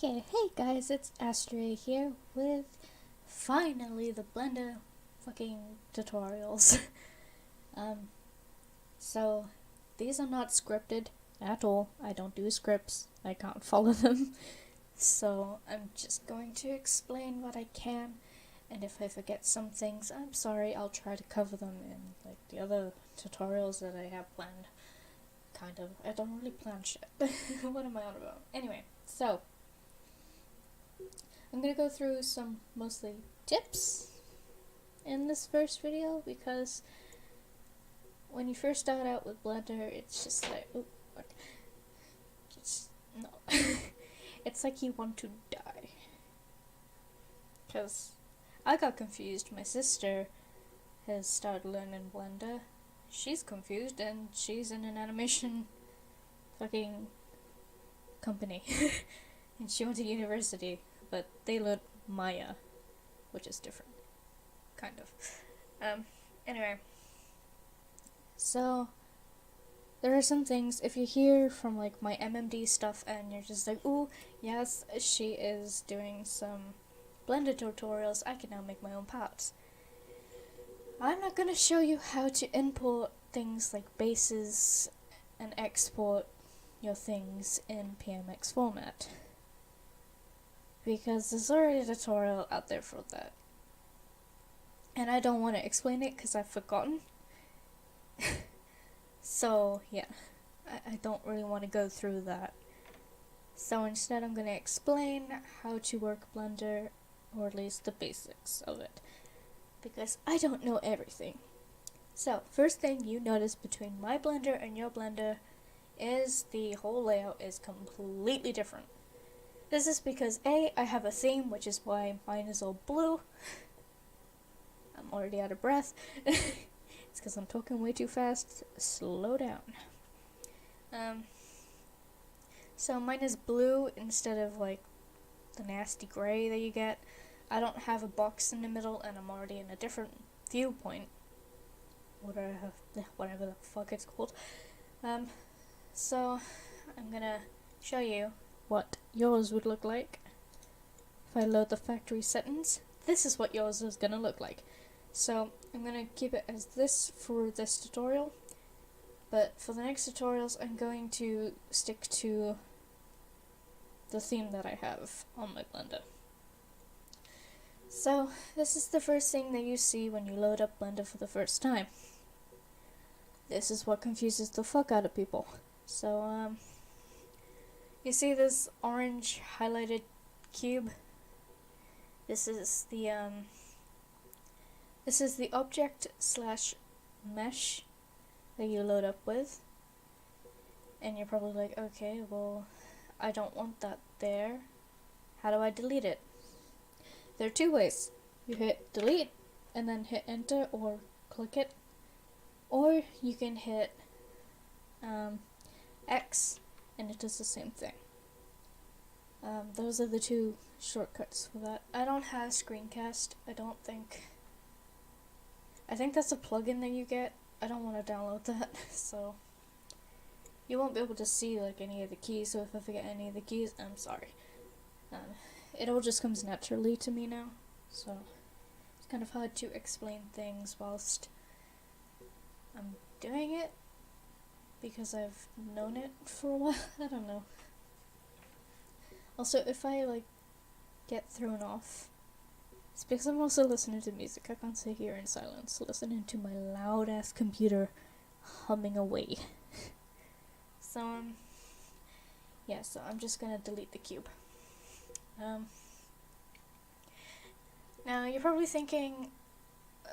Okay, hey guys, it's Astray here with finally the Blender fucking tutorials. um, so these are not scripted at all. I don't do scripts. I can't follow them. So I'm just going to explain what I can, and if I forget some things, I'm sorry. I'll try to cover them in like the other tutorials that I have planned. Kind of. I don't really plan shit. What am I on about? Anyway, so I'm gonna go through some mostly tips in this first video because when you first start out with Blender, it's just like, oh, what? Just, no. It's like you want to die. Because I got confused. My sister has started learning Blender. She's confused and she's in an animation fucking company. And she went to university. But they learned Maya, which is different. Kind of. Anyway. So, there are some things, if you hear from like my MMD stuff and you're just like, ooh, yes, she is doing some Blender tutorials, I can now make my own parts. I'm not gonna show you how to import things like bases and export your things in PMX format, because there's already a tutorial out there for that. And I don't want to explain it because I've forgotten. So, yeah. I don't really want to go through that. So instead I'm going to explain how to work Blender, or at least the basics of it, because I don't know everything. So, first thing you notice between my Blender and your Blender is the whole layout is completely different. This is because A, I have a theme, which is why mine is all blue. I'm already out of breath. It's because I'm talking way too fast. Slow down. So mine is blue instead of like the nasty gray that you get. I don't have a box in the middle and I'm already in a different viewpoint. Whatever the fuck it's called. So I'm gonna show you what yours would look like. If I load the factory settings, this is what yours is gonna look like. So I'm gonna keep it as this for this tutorial, but for the next tutorials I'm going to stick to the theme that I have on my Blender. So this is the first thing that you see when you load up Blender for the first time. This is what confuses the fuck out of people. So you see this orange highlighted cube? This is the object / mesh that you load up with. And you're probably like, okay, well, I don't want that there. How do I delete it? There are two ways. You hit delete and then hit enter or click it. Or you can hit X and it does the same thing. Those are the two shortcuts for that. I don't have screencast, I don't think. I think that's a plugin that you get. I don't want to download that, so you won't be able to see like any of the keys, so if I forget any of the keys, I'm sorry. It all just comes naturally to me now, so it's kind of hard to explain things whilst I'm doing it, because I've known it for a while. I don't know. Also, if I like get thrown off, it's because I'm also listening to music. I can't sit here in silence listening to my loud ass computer humming away. So yeah, so I'm just gonna delete the cube. Now you're probably thinking,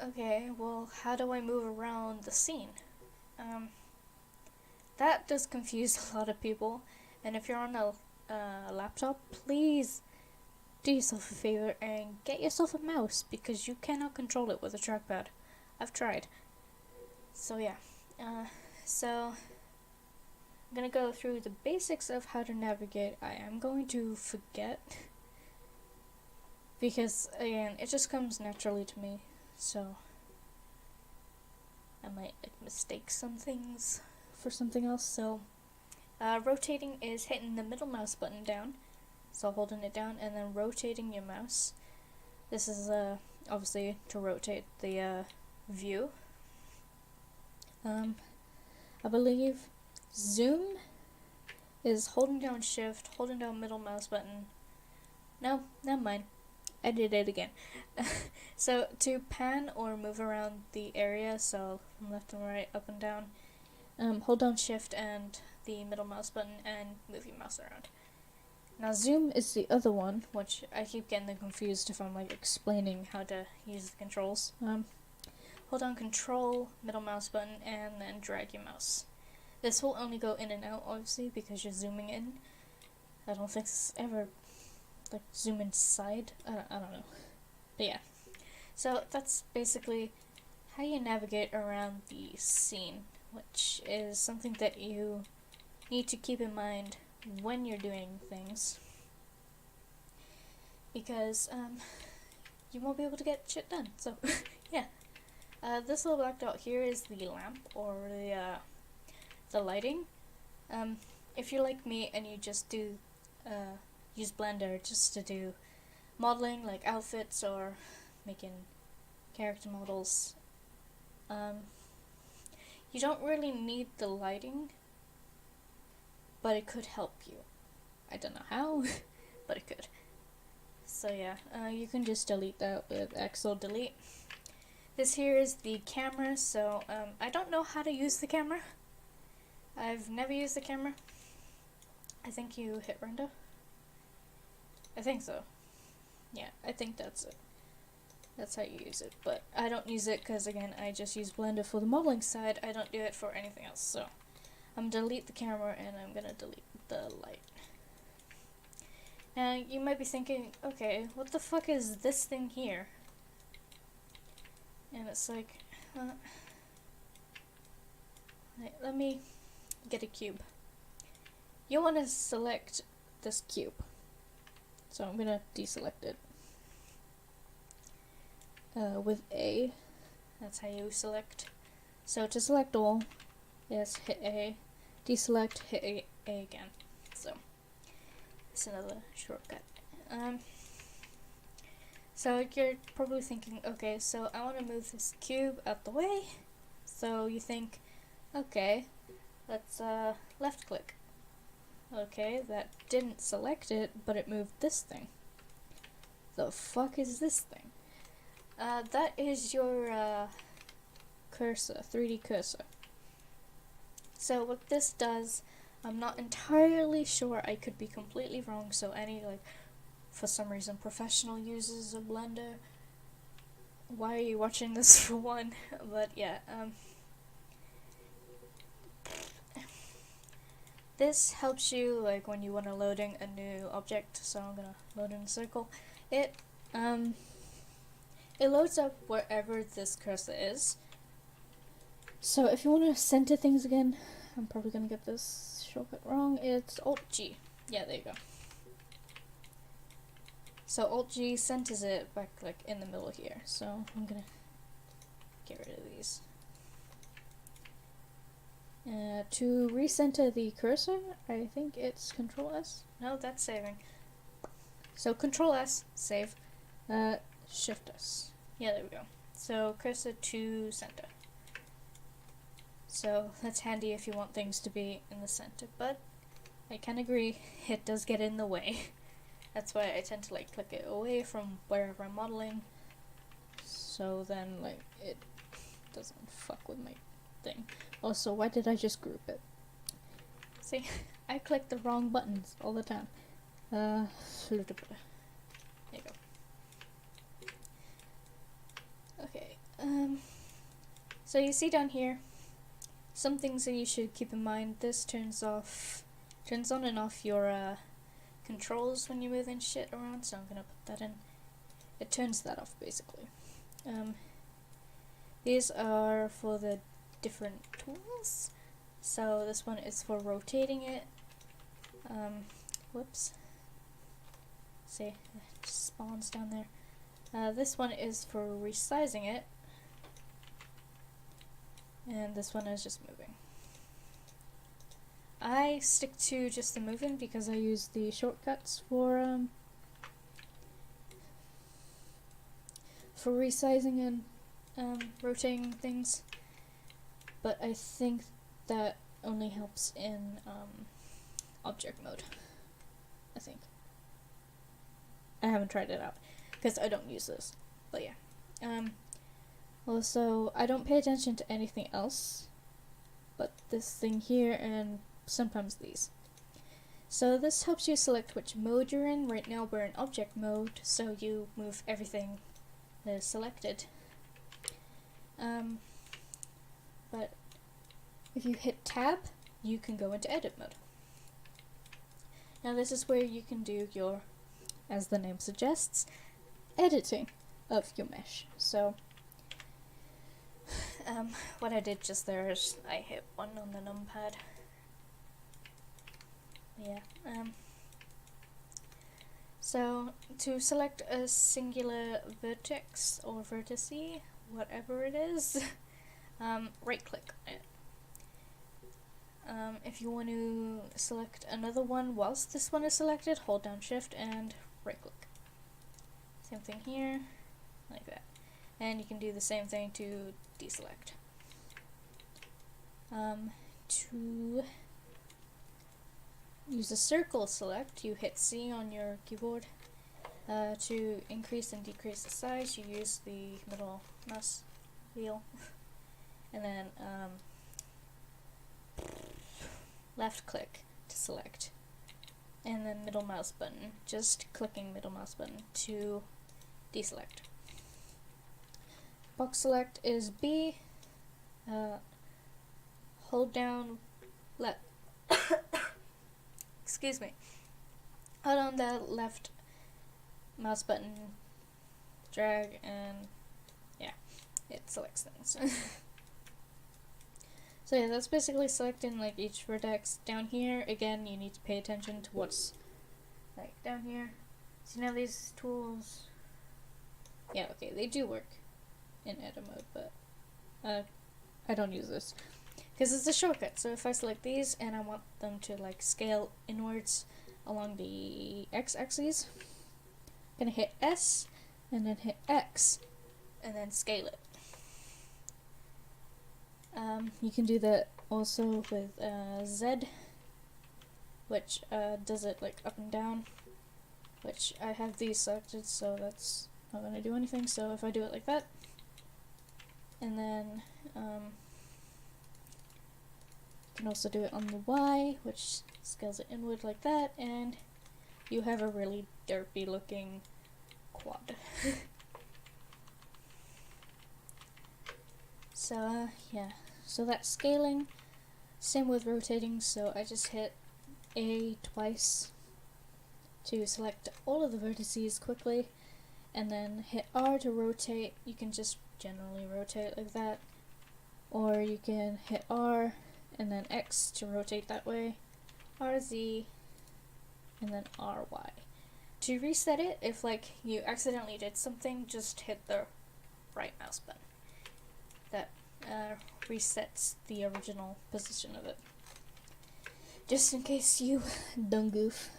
okay, well, how do I move around the scene? That does confuse a lot of people, and if you're on a laptop, please do yourself a favor and get yourself a mouse, because you cannot control it with a trackpad. I've tried. So yeah, so I'm gonna go through the basics of how to navigate. I am going to forget, because again, it just comes naturally to me, so I might mistake some things for something else. So rotating is hitting the middle mouse button down, so holding it down and then rotating your mouse. This is obviously to rotate the view. I believe zoom is holding down shift, holding down middle mouse button. No, never mind. I did it again. So to pan or move around the area, so from left and right, up and down, hold down shift and the middle mouse button and move your mouse around. Now zoom is the other one, which I keep getting them confused if I'm like explaining how to use the controls. Hold down control, middle mouse button, and then drag your mouse. This will only go in and out, obviously, because you're zooming in. I don't think it's ever like zoom inside. I don't know. But yeah. So that's basically how you navigate around the scene, which is something that you need to keep in mind when you're doing things, because you won't be able to get shit done. So yeah. This little black dot here is the lamp, or the lighting. If you're like me and you just do use Blender just to do modeling, like outfits or making character models, you don't really need the lighting, but it could help you. I don't know how, but it could. So yeah, you can just delete that with X or delete. This here is the camera, so I don't know how to use the camera. I've never used the camera. I think you hit render. I think so. Yeah, I think that's it. That's how you use it. But I don't use it because, again, I just use Blender for the modeling side. I don't do it for anything else. So I'm gonna delete the camera and I'm gonna delete the light. Now you might be thinking, okay, what the fuck is this thing here? And it's like, let me get a cube. You want to select this cube. So I'm gonna deselect it. With A, that's how you select. So to select all, yes, hit A. Deselect, hit A again. So it's another shortcut. So you're probably thinking, okay, so I want to move this cube out the way. So you think, okay, let's left click. Okay, that didn't select it, but it moved this thing. The fuck is this thing? That is your cursor, 3D cursor. So what this does, I'm not entirely sure, I could be completely wrong, so any like, for some reason, professional users of Blender, why are you watching this for one? But yeah, this helps you like when you want to loading a new object. So I'm gonna load in a circle. It loads up wherever this cursor is. So if you want to center things again, I'm probably gonna get this shortcut wrong. It's Alt G. Yeah, there you go. So Alt G centers it back like in the middle here. So I'm gonna get rid of these. To recenter the cursor, I think it's Control S. No, that's saving. So Control S, save. Shift S. Yeah, there we go. So cursor to center. So that's handy if you want things to be in the center, but I can agree, it does get in the way. That's why I tend to like click it away from wherever I'm modeling, so then like it doesn't fuck with my thing. Also, why did I just group it? See, I click the wrong buttons all the time. There you go. Okay, so you see down here, some things that you should keep in mind. This turns on and off your controls when you're moving shit around, so I'm gonna put that in. It turns that off basically. These are for the different tools. So this one is for rotating it. Whoops. See, it just spawns down there. This one is for resizing it. And this one is just moving. I stick to just the moving because I use the shortcuts for resizing and rotating things, but I think that only helps in object mode. I think. I haven't tried it out because I don't use this, but yeah. Also, I don't pay attention to anything else but this thing here and sometimes these. So this helps you select which mode you're in. Right now we're in object mode, so you move everything that is selected. But if you hit tab, you can go into edit mode. Now this is where you can do your, as the name suggests, editing of your mesh. So what I did just there is I hit 1 on the numpad. Yeah. So to select a singular vertex or vertice, whatever it is, right click on it. If you want to select another one whilst this one is selected, hold down shift and right click. Same thing here, like that. And you can do the same thing to deselect. To use a circle select, you hit C on your keyboard. To increase and decrease the size, you use the middle mouse wheel. And then left click to select. And then middle mouse button, just clicking middle mouse button to deselect. Box select is B. Hold down left. Excuse me. Hold on the left mouse button, drag, and yeah, it selects things. So yeah, that's basically selecting like each vertex. Down here, again, you need to pay attention to what's like down here. So now these tools, yeah, okay, they do work in edit mode, but I don't use this because it's a shortcut. So if I select these and I want them to like scale inwards along the x-axis, I'm gonna hit S and then hit X and then scale it. You can do that also with Z, which does it like up and down, which I have these selected, so that's not going to do anything. So if I do it like that, and then you can also do it on the Y, which scales it inward like that, and you have a really derpy looking quad. So yeah, so that's scaling. Same with rotating, so I just hit A twice to select all of the vertices quickly, and then hit R to rotate. You can just generally rotate like that, or you can hit R and then X to rotate that way, RZ, and then RY. To reset it, if like you accidentally did something, just hit the right mouse button. That resets the original position of it, just in case you don't goof.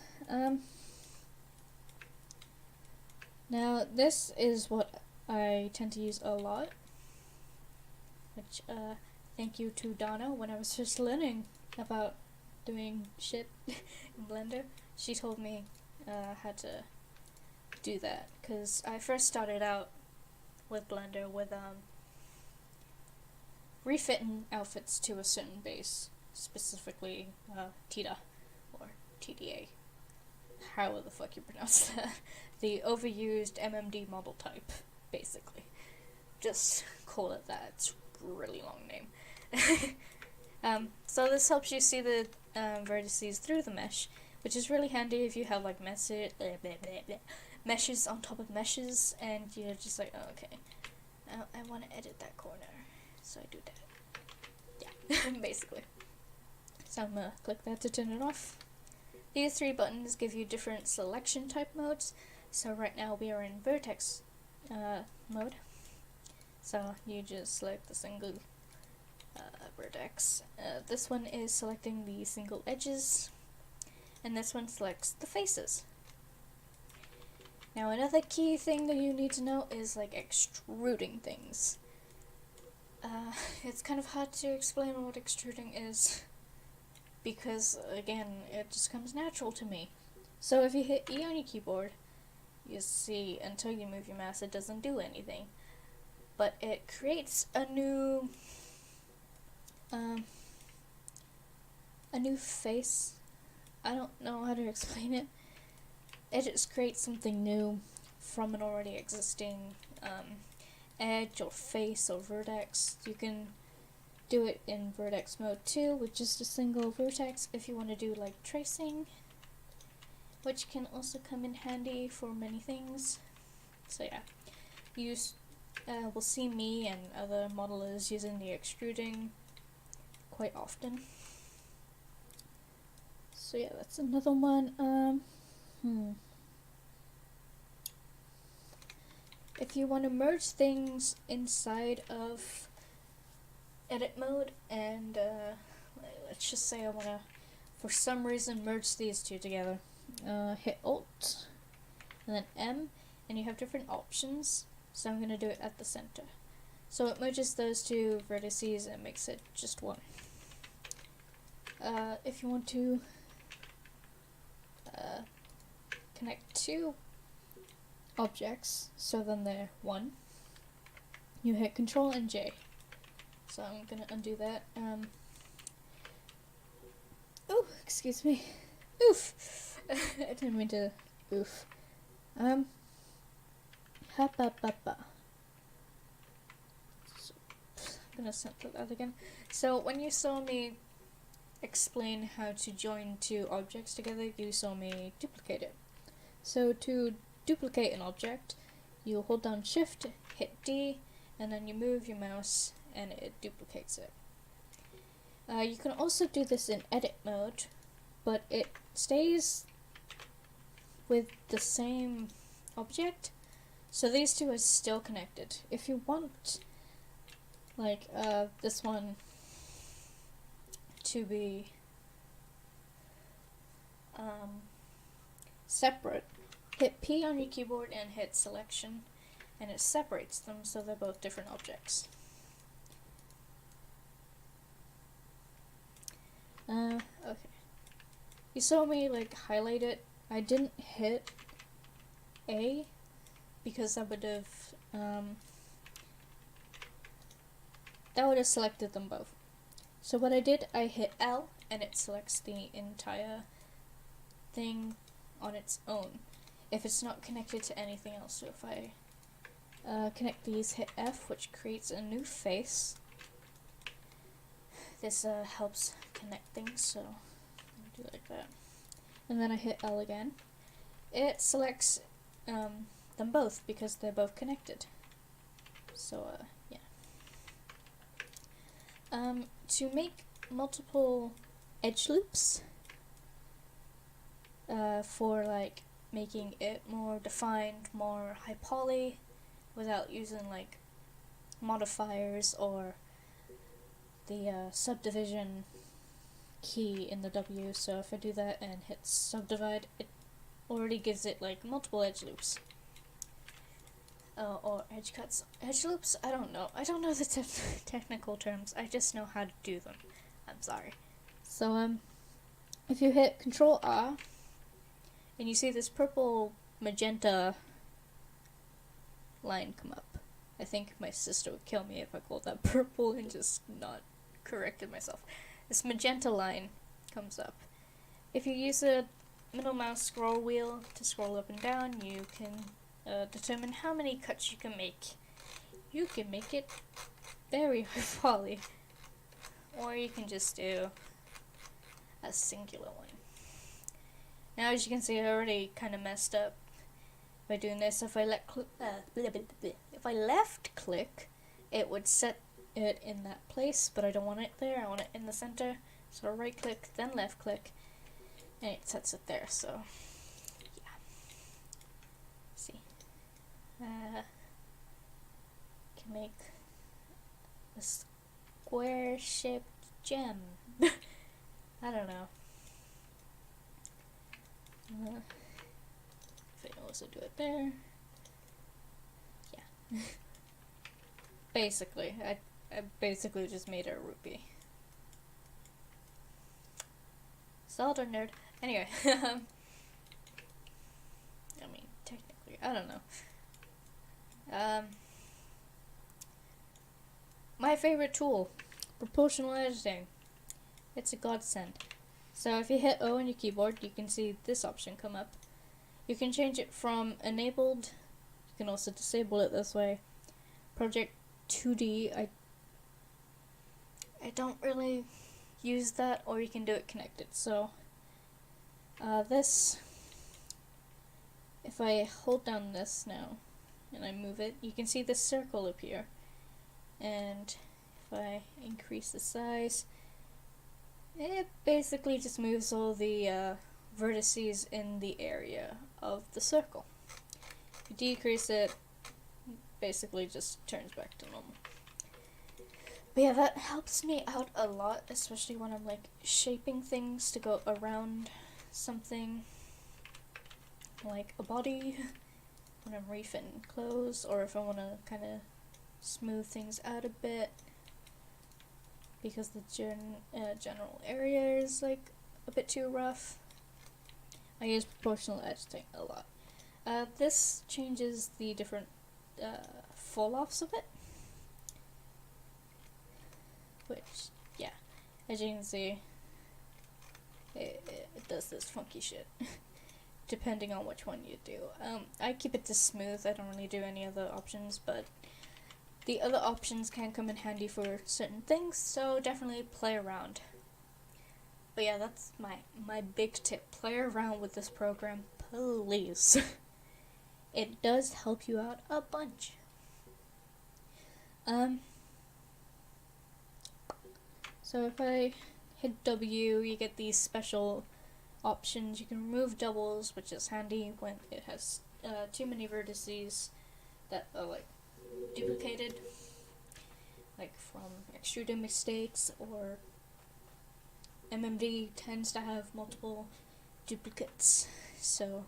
Now this is what I tend to use a lot, which thank you to Donna. When I was just learning about doing shit in Blender, she told me how to do that, because I first started out with Blender with refitting outfits to a certain base, specifically TIDA, or TDA, however the fuck you pronounce that, the overused MMD model type, basically. Just call it that, it's a really long name. So this helps you see the vertices through the mesh, which is really handy if you have like meshes on top of meshes, and you're just like, oh, okay, I want to edit that corner. So I do that. Yeah, basically. So I'm gonna click that to turn it off. These 3 buttons give you different selection type modes. So right now we are in vertex mode. So you just select the single vertex. This one is selecting the single edges, and this one selects the faces. Now another key thing that you need to know is like extruding things. It's kind of hard to explain what extruding is because, again, it just comes natural to me. So if you hit E on your keyboard, you see until you move your mouse it doesn't do anything. But it creates a new face. I don't know how to explain it. It just creates something new from an already existing edge or face or vertex. You can do it in vertex mode too with just a single vertex if you want to do like tracing, which can also come in handy for many things. So yeah, you will see me and other modelers using the extruding quite often. So yeah, that's another one. If you want to merge things inside of edit mode, and let's just say I want to, for some reason, merge these two together, hit Alt and then M, and you have different options. So I'm going to do it at the center. So it merges those two vertices and makes it just one. If you want to connect two objects, so then they're one, you hit Control and J. So I'm gonna undo that. Oh, excuse me. Oof. I didn't mean to. Oof. Ha ba ba ba. So, I'm gonna center that again. So when you saw me explain how to join two objects together, you saw me duplicate it. So to duplicate an object, you hold down Shift, hit D, and then you move your mouse and it duplicates it. You can also do this in edit mode, but it stays with the same object, so these two are still connected. If you want like this one to be separate, hit P on your keyboard and hit selection, and it separates them so they're both different objects. Okay. You saw me like highlight it. I didn't hit A because that would have selected them both. So what I did, I hit L and it selects the entire thing on its own if it's not connected to anything else. So if I connect these, hit F, which creates a new face. This helps connect things, so I'll do it like that. And then I hit L again. It selects them both because they're both connected. So yeah. To make multiple edge loops for like making it more defined, more high poly, without using like modifiers or the subdivision key in the W. So if I do that and hit subdivide, it already gives it like multiple edge loops. Or edge cuts. Edge loops? I don't know the technical terms. I just know how to do them. I'm sorry. So if you hit Control R and you see this purple magenta line come up. I think my sister would kill me if I called that purple and just not corrected myself. This magenta line comes up. If you use a middle mouse scroll wheel to scroll up and down, you can determine how many cuts you can make. You can make it very high poly, or you can just do a singular one. Now, as you can see, I already kind of messed up by doing this. If I left click, it would set it in that place, but I don't want it there. I want it in the center. So I right click, then left click, and it sets it there. So yeah. See, can make a square shaped gem. I don't know. If I also do it there. Yeah. Basically, I basically just made a rupee. Solder nerd. Anyway, I mean, technically, I don't know. My favorite tool, proportional editing. It's a godsend. So if you hit O on your keyboard, you can see this option come up. You can change it from enabled, you can also disable it this way. Project 2D, I don't really use that, or you can do it connected. So this, if I hold down this now and I move it, you can see this circle appear. And if I increase the size, it basically just moves all the vertices in the area of the circle. If you decrease it, basically just turns back to normal. But yeah, that helps me out a lot, especially when I'm like shaping things to go around something like a body, when I'm refitting clothes, or if I want to kind of smooth things out a bit because the general area is like a bit too rough. I use proportional editing a lot. This changes the different fall-offs of it, which, yeah, as you can see, it does this funky shit depending on which one you do. I keep it to smooth. I don't really do any other options, but the other options can come in handy for certain things, so definitely play around. But yeah, that's my big tip. Play around with this program, please. It does help you out a bunch. So if I hit W, you get these special options. You can remove doubles, which is handy when it has too many vertices that are like duplicated, like from extruding mistakes, or MMD tends to have multiple duplicates, so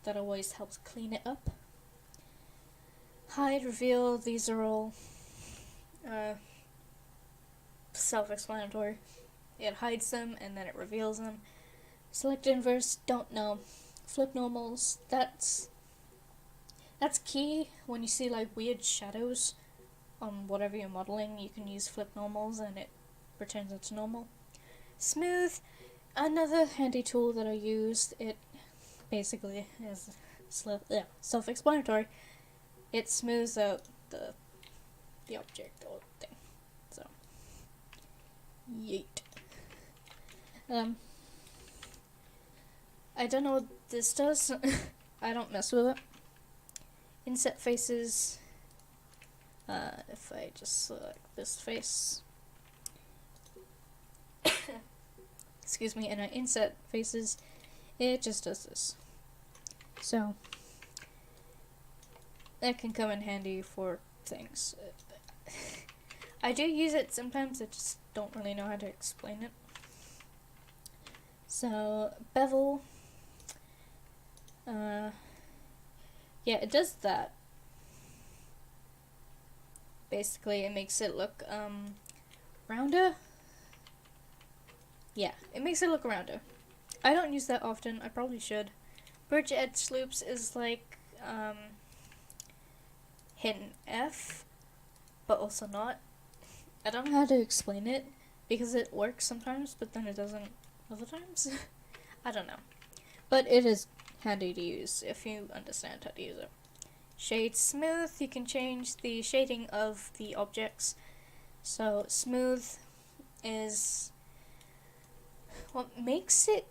that always helps clean it up. Hide, reveal, these are all self-explanatory. It hides them and then it reveals them. Select inverse, don't know. Flip normals, that's key when you see like weird shadows on whatever you're modeling. You can use flip normals and it returns it to normal. Smooth, another handy tool that I used. It basically is self-explanatory. It smooths out the object or thing. So, yeet. I don't know what this does. I don't mess with it. Inset faces. If I just select this face, excuse me, and I inset faces, it just does this. So that can come in handy for things. I do use it sometimes, I just don't really know how to explain it. So bevel, yeah, it does that. Basically, it makes it look rounder. Yeah, it makes it look rounder. I don't use that often. I probably should. Bridge edge loops is like hitting F, but also not. I don't know how to explain it because it works sometimes, but then it doesn't other times. I don't know, but it is handy to use if you understand how to use it. Shade smooth, you can change the shading of the objects. So smooth is what makes it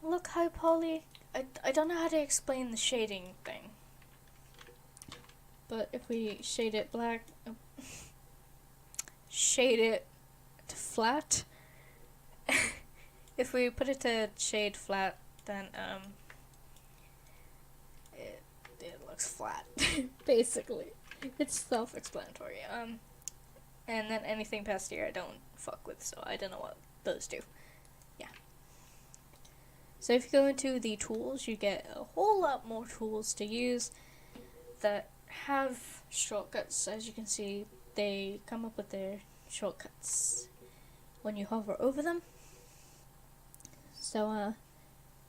look high poly. I don't know how to explain the shading thing. But if we shade it black, shade it to flat. If we put it to shade flat, then it looks flat. Basically, it's self-explanatory. and then anything past here I don't fuck with, so I don't know what those do. Yeah. So if you go into the tools, you get a whole lot more tools to use that have shortcuts. As you can see, they come up with their shortcuts when you hover over them. So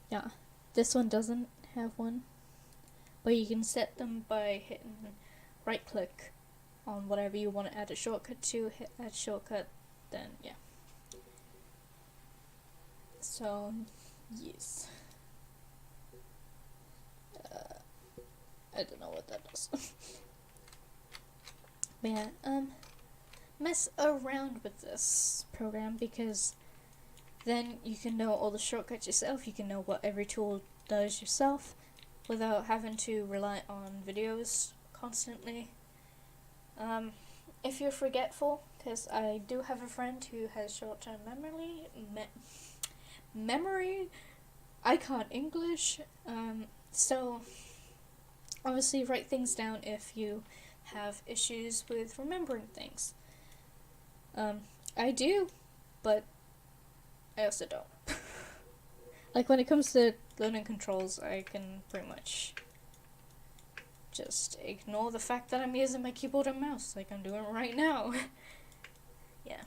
yeah, this one doesn't have one, but you can set them by hitting right click on whatever you want to add a shortcut to, hit add shortcut, then yeah. So yes, I don't know what that does. But yeah, mess around with this program, because then you can know all the shortcuts yourself, you can know what every tool does yourself without having to rely on videos constantly. If you're forgetful, because I do have a friend who has short-term memory, I can't English, so obviously write things down if you have issues with remembering things. I do, but I also don't. Like when it comes to learning controls, I can pretty much just ignore the fact that I'm using my keyboard and mouse like I'm doing right now. Yeah.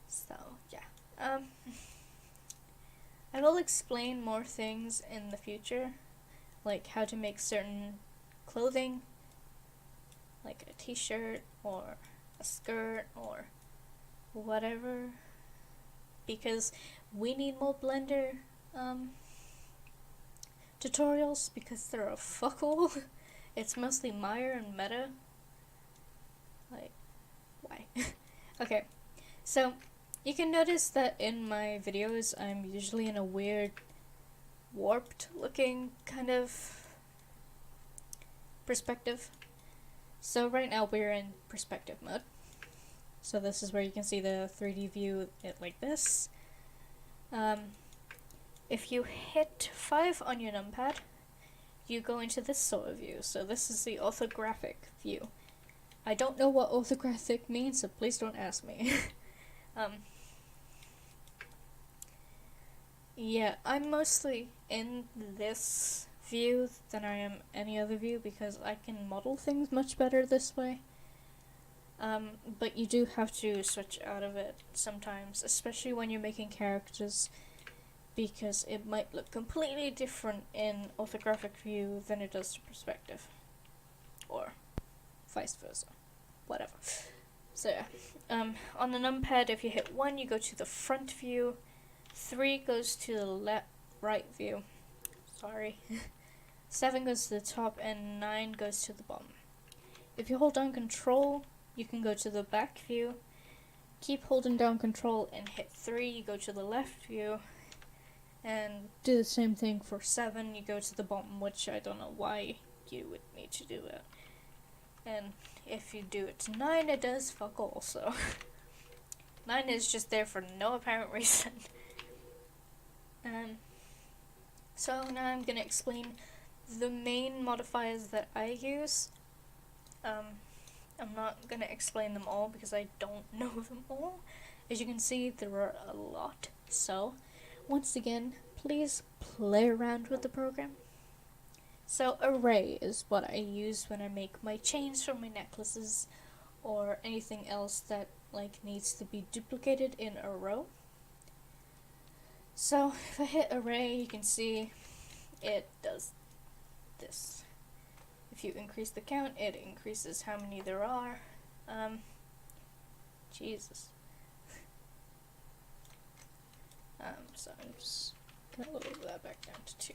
So, yeah. I will explain more things in the future, like how to make certain clothing, like a t-shirt or a skirt or whatever, because we need more Blender tutorials, because they're a fuck all. It's mostly Maya and Meta. Like, why? Okay, so you can notice that in my videos I'm usually in a weird, warped looking kind of perspective. So right now we're in perspective mode. So this is where you can see the 3D view like this. If you hit 5 on your numpad, you go into this sort of view. So this is the orthographic view. I don't know what orthographic means, so please don't ask me. Yeah, I'm mostly in this view than I am any other view, because I can model things much better this way. But you do have to switch out of it sometimes, especially when you're making characters, because it might look completely different in orthographic view than it does to perspective, or vice versa, whatever. So yeah, on the numpad, if you hit 1, you go to the front view, 3 goes to the right view, sorry, 7 goes to the top, and 9 goes to the bottom. If you hold down Control, you can go to the back view. Keep holding down Control and hit 3, you go to the left view. And do the same thing for 7, you go to the bottom, which I don't know why you would need to do it. And if you do it to 9, it does fuck all, so 9 is just there for no apparent reason. So now I'm gonna explain the main modifiers that I use. I'm not gonna explain them all because I don't know them all. As you can see, there are a lot, so once again, please play around with the program. So array is what I use when I make my chains for my necklaces or anything else that like needs to be duplicated in a row. So if I hit array, you can see it does this. If you increase the count, it increases how many there are. Jesus. So I'm just gonna lower that back down to 2.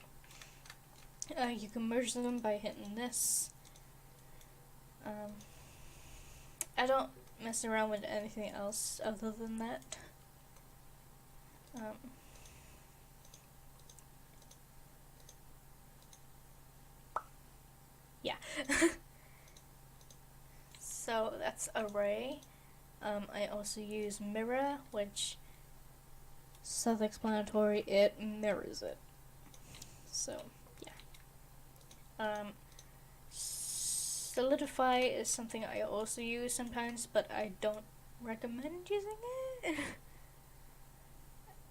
You can merge them by hitting this. I don't mess around with anything else other than that. Yeah. So that's array. I also use mirror, which self-explanatory, it mirrors it. So yeah. Solidify is something I also use sometimes, but I don't recommend using it.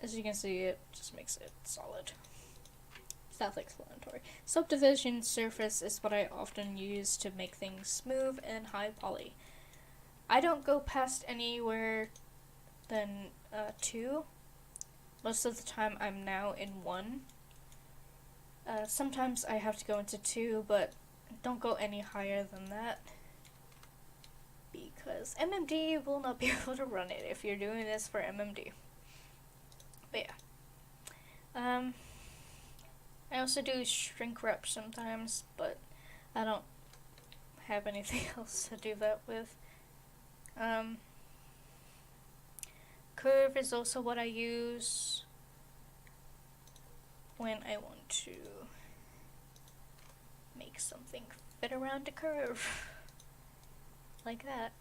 As you can see, it just makes it solid. Self-explanatory. Subdivision surface is what I often use to make things smooth and high poly. I don't go past anywhere than 2. Most of the time I'm now in 1. Sometimes I have to go into 2, but don't go any higher than that, because MMD will not be able to run it if you're doing this for MMD. But yeah. I also do shrink wrap sometimes, but I don't have anything else to do that with. Curve is also what I use when I want to make something fit around a curve. Like that.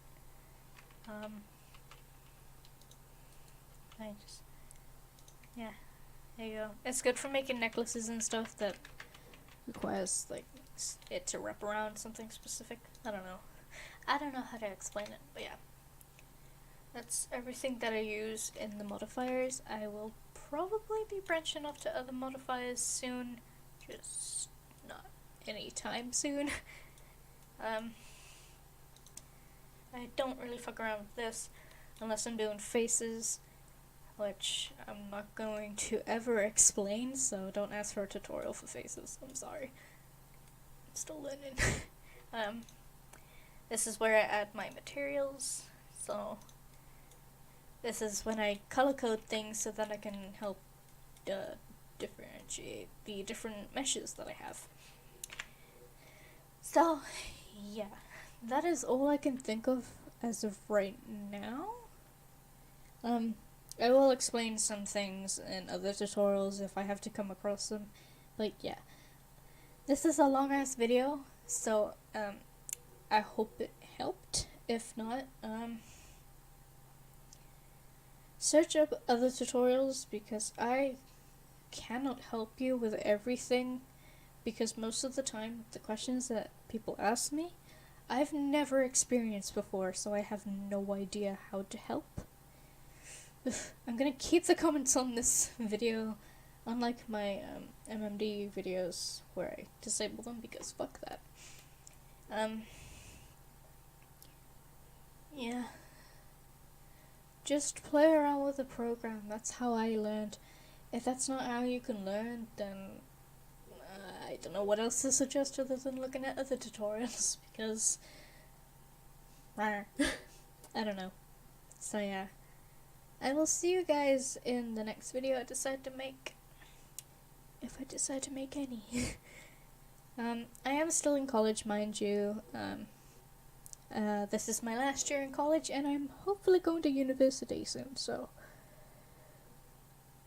Yeah, there you go. It's good for making necklaces and stuff that requires like it to wrap around something specific. I don't know how to explain it, but yeah. That's everything that I use in the modifiers. I will probably be branching off to other modifiers soon, just not anytime soon. I don't really fuck around with this unless I'm doing faces, which I'm not going to ever explain, so don't ask for a tutorial for faces. I'm sorry. I'm still learning. This is where I add my materials, so this is when I color code things so that I can help differentiate the different meshes that I have. So, yeah, that is all I can think of as of right now. I will explain some things in other tutorials if I have to come across them, but yeah. This is a long ass video, so I hope it helped. If not, search up other tutorials, because I cannot help you with everything, because most of the time the questions that people ask me I've never experienced before, so I have no idea how to help. I'm gonna keep the comments on this video, unlike my MMD videos where I disable them, because fuck that. Yeah. Just play around with the program. That's how I learned. If that's not how you can learn, then I don't know what else to suggest other than looking at other tutorials, because I don't know. So yeah, I will see you guys in the next video I decide to make, if I decide to make any. I am still in college, mind you. This is my last year in college, and I'm hopefully going to university soon, so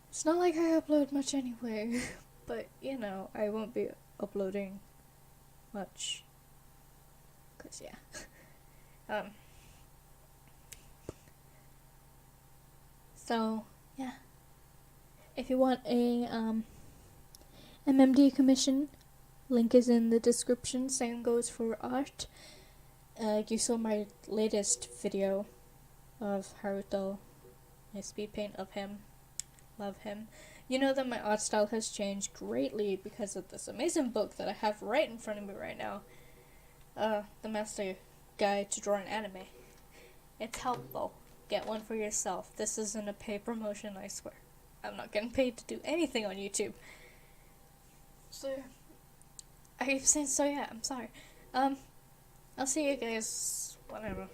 it's not like I upload much anyway. But, you know, I won't be uploading much, cause yeah. So, yeah. If you want a, MMD commission, link is in the description, same goes for art. You saw my latest video of Haruto, my speed paint of him. Love him. You know that my art style has changed greatly because of this amazing book that I have right in front of me right now. The Master Guide to Drawing Anime. It's helpful. Get one for yourself. This isn't a paid promotion, I swear. I'm not getting paid to do anything on YouTube. So, I keep saying so yeah, I'm sorry. I'll see you guys whenever.